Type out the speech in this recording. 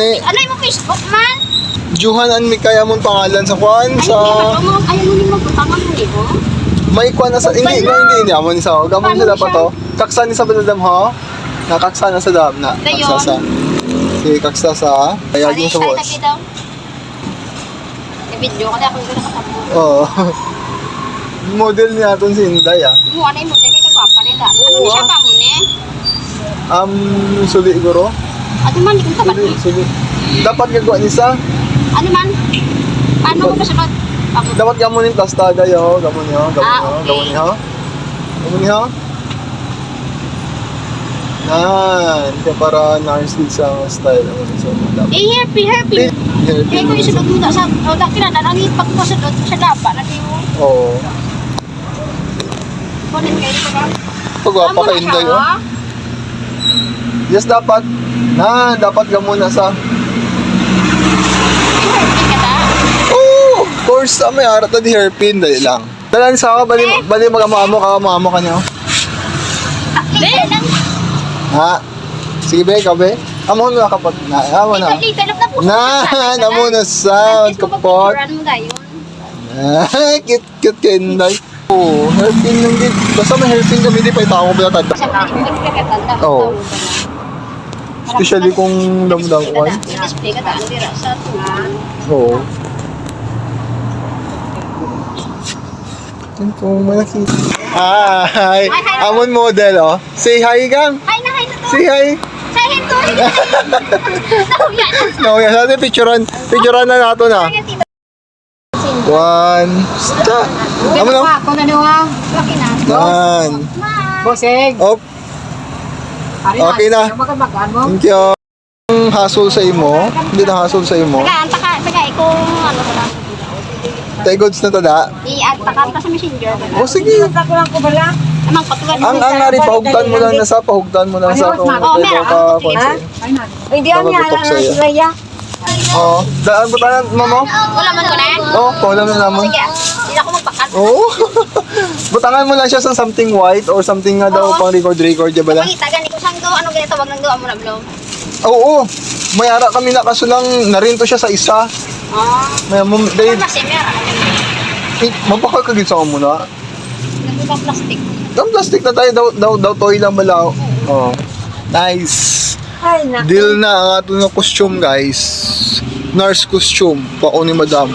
Ano yung Facebook man? Juhan an mi kaya mong pangalan sa kwan sa Ayaw mo ni magputangan mo ni mo. may kwan na sa hindi amon sa gamon sila pa to. Kaksa ni sa badam ho. Nakaksa na sa dam na. Kaksa sa. Si kaksa sa kaya yung sa watch. Video kasi ako yung nakatabo. Oo. Model niya aton si Inday ah. Mo ano yung model kay kagwapa nila. Ano ni siya pa mo ni? Suli guro. Ano man di ko sabat. Suli. Dapat gagawa ni sa. Ano man? Paano ko masunod? Dapat gamunin plastada yo, gamon yo, Okay. Gamon yo. Kaya para na-arsid sa style ang so dapat. Happy. Kaya ko yung sunod mo sa kinanan ang ipagpasunod sa dapat na tiyo. Oo. Kunin kayo ito ba? Pagwapa ka Inday yo. Yes, dapat. Dapat gamuna sa. Oh, of course, may arat na di hairpin, dali lang. Dalan sa ka, bali mag-amamo ka niyo. Ha? Sige be, kabe. Amo na kapag amo na. Namo na sa kapot. Cute ka Inday. Oh, hairpin lang din. Basta may hairpin kami, di pa itawa ko ba tanda. Oo. Especially kung damdam ko. I-display ka taan dira sa tuwan. Oo. Ito, may nakita. Hi! Amon model, oh. Say hi, gang. Hi na to. Say hi. Say hi to. No, yan. Natin picturean na nato na. One. Stop. Amo na. Ako na niwa. Laki na. One. Boseng. Oh, okay na. Thank you. Ang hassle sa imo. Hindi na hassle sa imo. Taga ikong ano ko lang. Tay goods na tada. I-add ka sa messenger. Oh, sige. Takulang ko bala. Amang patugan. Ang ari pahugtan mo lang na sa kung meron. Hindi yan Magutok yan. sa'yo. Raya. Oo. Daan ba tayo, mamo? Wala man ko na. Oo, paulam na naman. Sige. Hindi na ako magpakat. Oo. Butangan mo lang siya sa something white or something nga daw pang record, diya ba lang? Pangitagan ko siyang gawa. Ano ganito? Wag nang gawa mo na vlog. Oo. May ara kami na kaso lang narinto siya sa isa. May Ano kasi meron? mapakal ka sa muna. Nagubang plastic. Ang plastic na tayo daw toy lang bala. Oh. Nice. Ay, naku. Deal na ang ato na costume guys. Nurse costume. Pako ni madam.